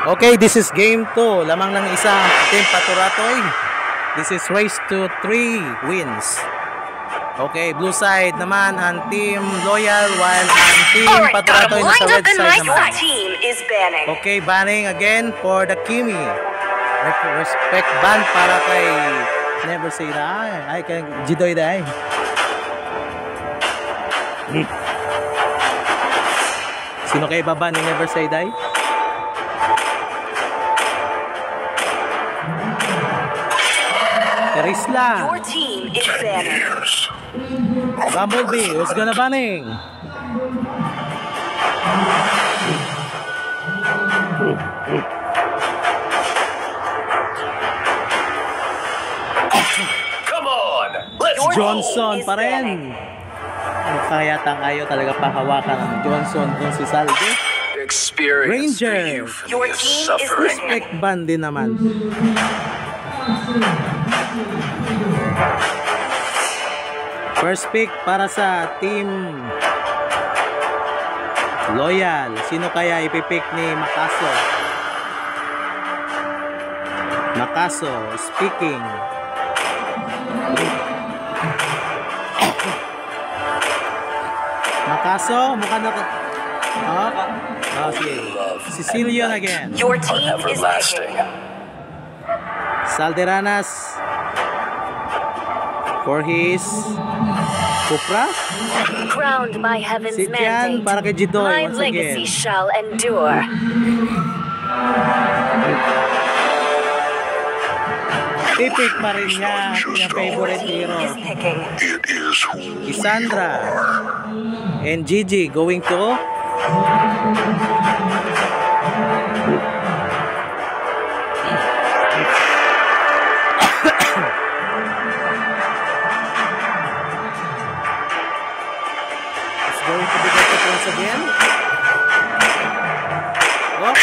Okay, this is game 2. Lamang lang isa ang Team Paturatoy. This is race to 3 wins. Okay, blue side naman ang Team Loyal, while ang Team Paturatoy nasa red side naman. Okay, banning again for the Kimi. Respect ban para kay Never Say Die. Ay, kay Jidoy Die. Sino kayo baba ni Never Say Die? Terisla. Your team is banning. Bumblebee, who's gonna banning? Come on, let's Johnson pa rin. Kaya ayaw talaga pahawakan ng Johnson kung si Salve. Ranger. Your team is Respect ban din naman. First pick para sa Team Loyal. Sino kaya ipipick ni Makaso? Makaso speaking. Makaso, mukha na okay. Sicilian again. Your team is picking. Salderanas for his Cupra. Crowned by heaven's Sitian mandate, para kay Jidoy my once legacy again. shall endure. Pipick pa rin niya yung favorite hero. Is picking. Isandra and Gigi going to it's going to be difficult once again. Oh,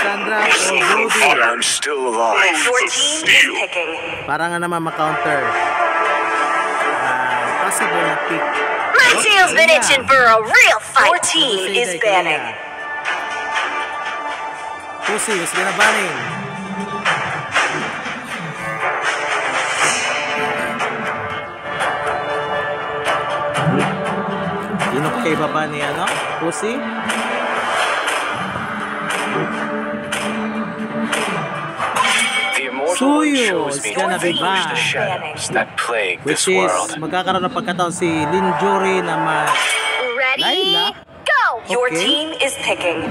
Sandra for Ruby. I'm still alive. Your team is picking. Para nga naman ma-counter. Possible na pick. My tail's been itching for a real fight. Your team is banning. Pussy is gonna banning. Sino kay baba ni ano? Pussy? Suyo is gonna be banned. Which is magkakaroon ng pagkataon si Linjuri na Ready? Laila? Go! Your Okay. team is picking.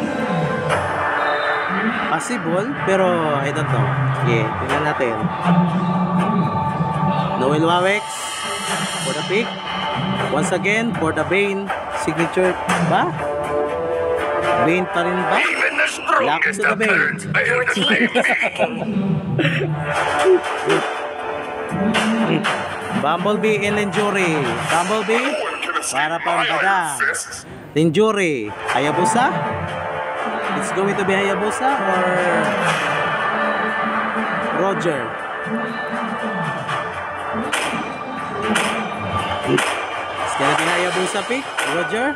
possible, pero I don't know. Sige, tingnan natin. Noel Wawex for the pick. Once again, for the Bane signature ba? Bane pa rin ba? Lock to the Bane. Your team is picking. Bumblebee and Linjuri. Bumblebee para pambada. Linjuri, Hayabusa? It's going to be Hayabusa or Roger? It's gonna be Hayabusa pick, Roger?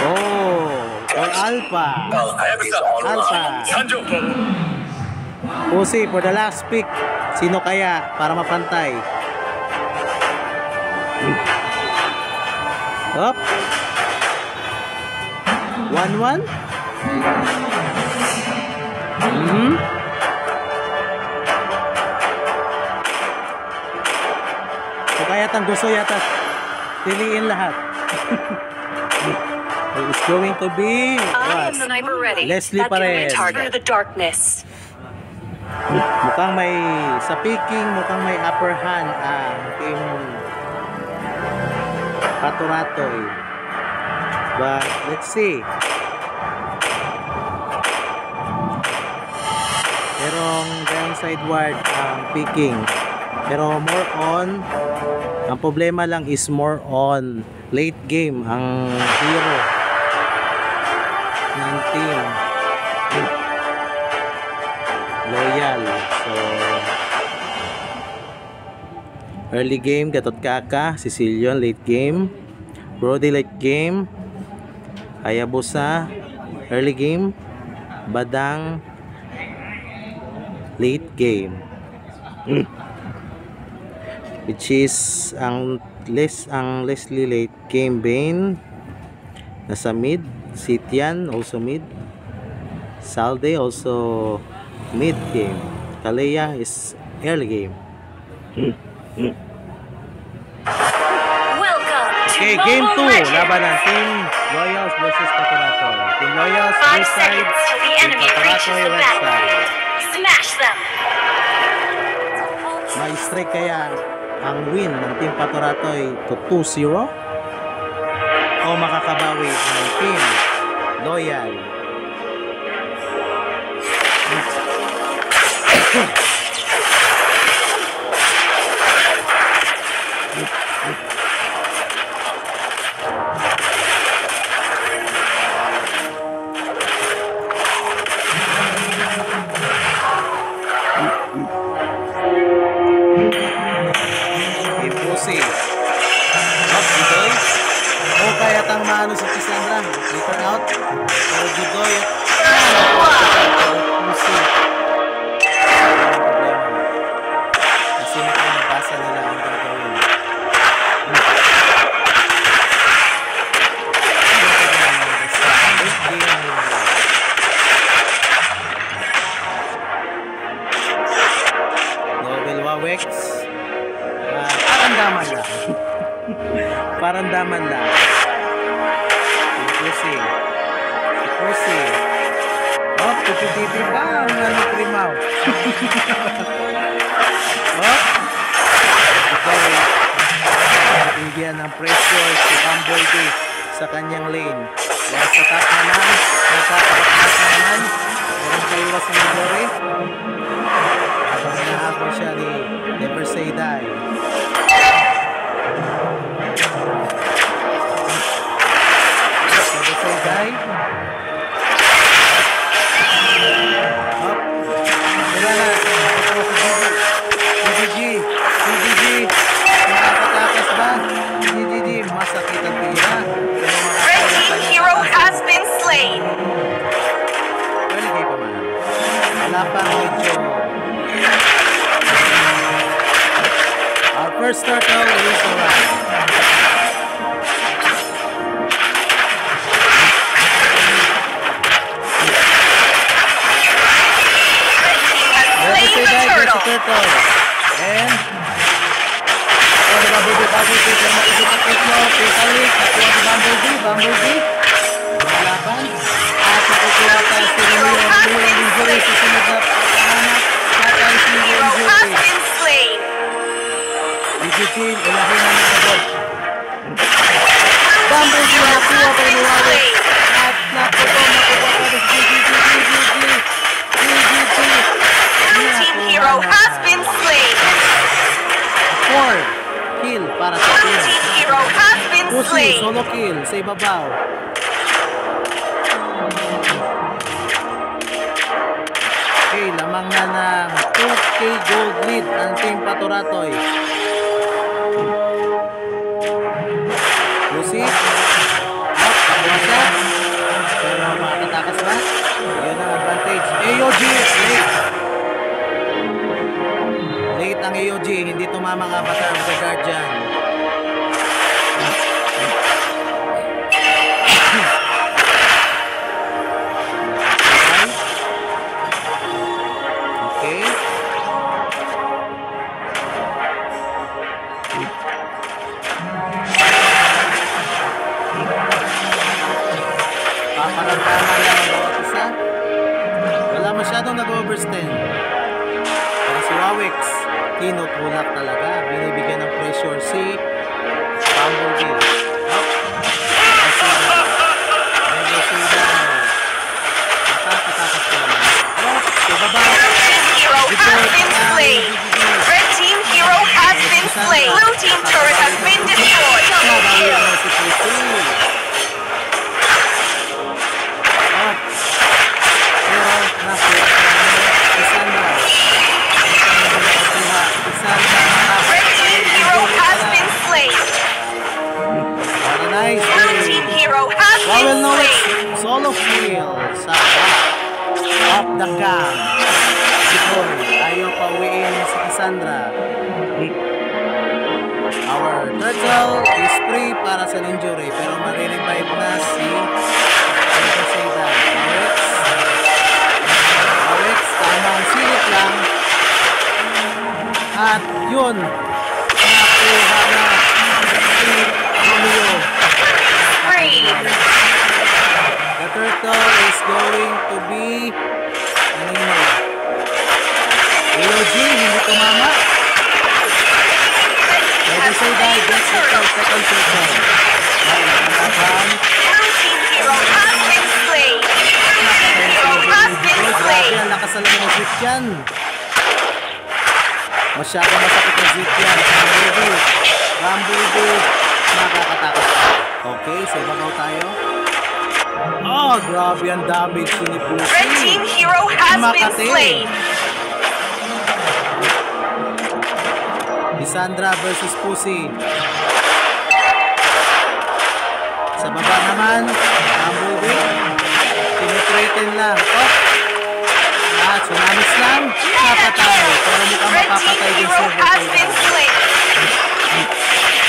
Oh, or Alpha. Alpha. Pusi for the last pick. Sino kaya para mapantay? Up. 1-1. So kaya tang gusto yata piliin lahat. It's going to be I am the sniper ready. Leslie That can be Paredes. a target. Through the darkness. Mukhang may sa picking, mukhang may upper hand ang Team Paturatoy. But let's see. Merong sideward ang picking. Pero more on, ang problema lang is more on late game ang hero ng team Loyal. So early game katot kaka Sicilian, late game Brody late game Hayabusa, early game. Badang, late game. Which is ang Leslie late game. Bane nasa mid. Sitian also mid. Salde also mid game. Kalea is early game. Welcome to Okay, game 2. Mobile Legends. Laban ng Team Loyals versus Paturato. Team Loyals, 5 blue side. seconds till the Team enemy Paturato, reaches the red side. battlefield. Smash them. Ma-strike kaya ang win ng Team Paturatoy to 2-0? O makakabawi ang Team Loyal? Imposi. Up, Judoy. O kaya tang maano sa Cassandra. Later out. Pero Judoy. Imposi. Kasi nabasa nila ang gagawin. Novel Wawex. Parandaman lang. Parandaman lang. Pusi. Pusi. Oh, puti-titi ba ang krimaw? Oh. Okay. Bigyan ng pressure si Bumblebee sa kanyang lane. Dahil sa top naman, nakakabaklas naman. Meron kaiwas ng glory. Habang hinahabol siya ni Never Say Die. Never Say Die. Up. Wala na. Ito si GG. GG. Nakakatakas ba? GG. Masakit ang tira. Red team hero has been slain. Pwede kayo pa man. Wala pa medyo. Our first turtle is alright. Red team has slain the turtle. Turtle. And Bumblebee, makikipagkit mo, Pitalit, nakuha si Bumblebee, lumalaban, at nakukuha pa si Ramiro Injury sa sunod na pagkahanap, patay si Hero has Injury. been slain. Digitin, ilahin na nagabot. Bumblebee, nakuha pa ni Wallace, at nakuha pa si GG. Blue team hero has been slain. 4 kill para sa Blue team. team hero has been Pusi, slain. solo kill sa ibabaw. Okay, lamang na ng 2K gold lead ang Team Paturatoy. Pusi. Up, takuha siya. Pero makakatakas ba? Yun ang advantage. AOG, late. Late ang AOG, hindi tumama ang avatar of the Guardian. Okay. Paparamdaman lang ang bawat isa. Wala masyadong nag-overstand. Para si Wawex, tinutulak talaga. Binibigyan ng pressure si Bumblebee. Up. Never say die. Nakakatakas ko naman. Up. Ibaba. Hero has been slain. Red team hero has been slain. Blue team turret has been destroyed. Double kill. Si Pusi. Up. Pero nakuha Cassandra. Red team hero has been slain. hero has Rowell been Knowles, slain. solo kill sa off the cam. Si Boy, ayaw pa uwiin si Cassandra. Our turtle is free para sa injury, pero marirevive na si Alex, tamang silip lang. At yun, nakuha na si Romeo. Free. The turtle is going to be AOG, hindi tumama. Maybe say that gets the second turtle. Blue team hero has been slain. Hero has been slain. Grabe, ang lakas na lang ng zip yan. Masyadong masakit ang zip yan. Bumblebee, nakakatakas. Okay, so ibabaw tayo. Oh, grabe ang damage ni Pussy. Red team hero has been slain. Cassandra versus Pussy. Sa baba naman, Bumblebee. Tinitreten lang. Oh. At tsunamis lang. Napatay. Pero mukhang Red team mapapatay din hero sa has been slain.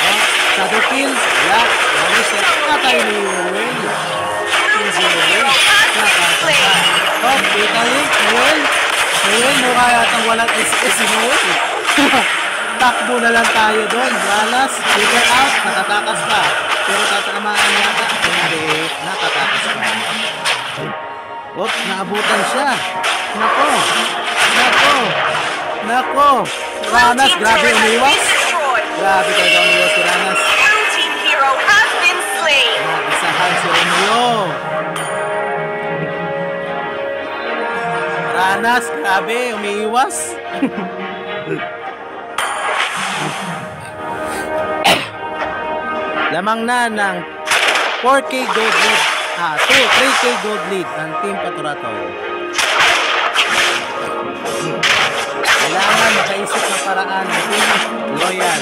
Oh, shadow kill. Wala. Wala siya. Patay ni Will. Hero has been slain. Oh, Italy. Will. Mukha yatang walang SS si Will. Takbo na lang tayo doon. Walas. Figure out. Natatakas pa. Pero tatamaan yata. Hindi. Natatakas pa. Oop, naabutan siya. Nako. Ranas, Blue team grabe turret has umiwas. been destroyed. Grabe talaga umiwas si Ranas. Blue team hero has been slain. Isahan si Romeo. Ranas, grabe, umiiwas. Lamang na ng 4K gold lead. 3K gold lead ang Team Paturatoy. Kailangan makaisip ng paraan ng Team Loyal.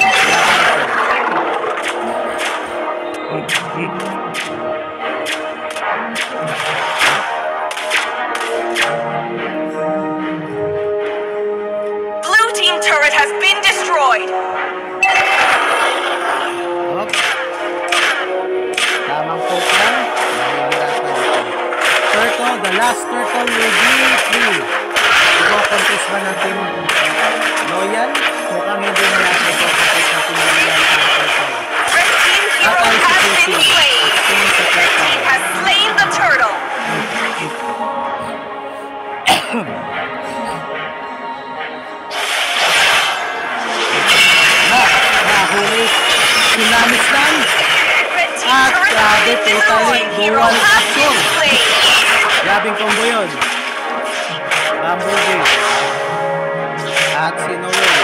Blue team turret has been destroyed. Hop. Tamang poke lang. Nahihirapan ito. Turtle, the last turtle will be free. Ipo-contest ba ng Team Loyal? Mukhang hindi na natin ipo-contest ng Team Loyal ang turtle. Red team hero has been slain. Red team has slain the turtle. Nahuli. Tsunamis lang. Red team At turret has grabe, been totally destroyed. Hero dual has been action. slain. Grabing combo yun. Bumblebee. At si Noel.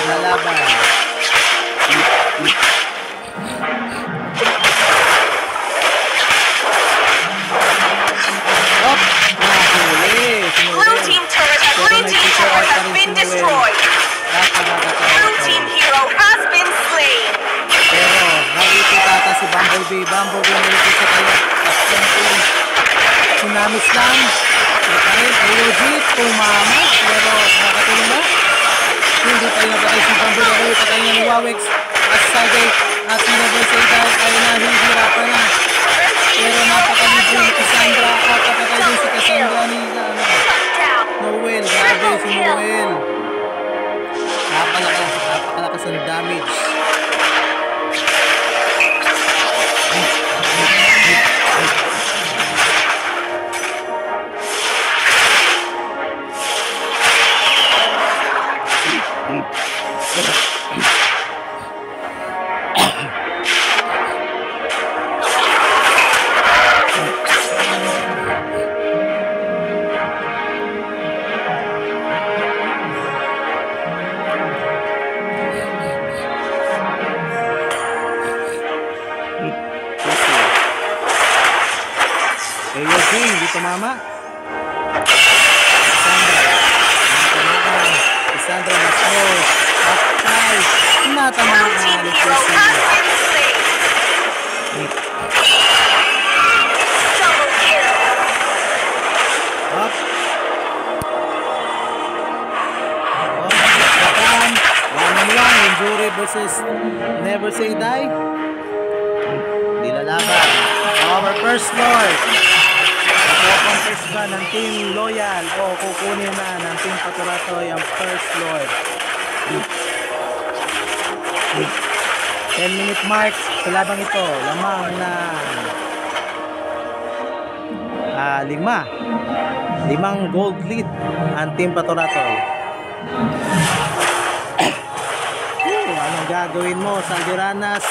Naglalaban. Hop! Nahuli. Si Noel. Blue team turret has been destroyed. Blue team hero has been slain. Pero, naipit ata si Bumblebee. Bumblebee naipit sa kanya. Tsunamis lang. Ito rin, AOG, tumama. Pero, nakatulong na. Hindi tayo napatay si Bumblebee. Patay niya ni Wawex. At Sagay. At Universal ay nahihirapan na. Pero napakalibre ni Cassandra. At napatay din si Cassandra ni Noel. Grabe si Noel. Napakalakas ang damage. AOG, hindi tumama. Cassandra mas more. Patay. Blue Natamaan team ni hero has Cassandra. been slain. say die? Hindi lalaban. Our first Lord. Ito-contest ba ng Team Loyal o kukunin na ng Team Paturatoy ang first Lord? 10-minute mark sa labang ito. Lamang na 5 gold lead ang Team Paturatoy. Anong gagawin mo? Saldiranas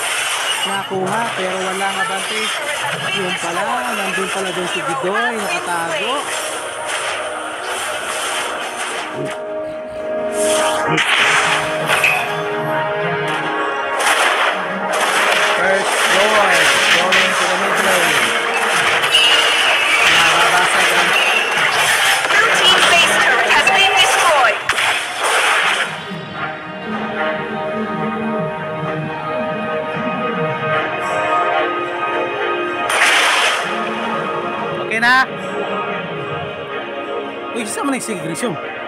nakuha pero walang abante. Yung pala, nandun pala doon si Gidoy, nakatago. First Lord going to the mid lane. Nababasag ang Blue team's base turret has been destroyed. okay na. Uy, isa mo na yung sigrisyon.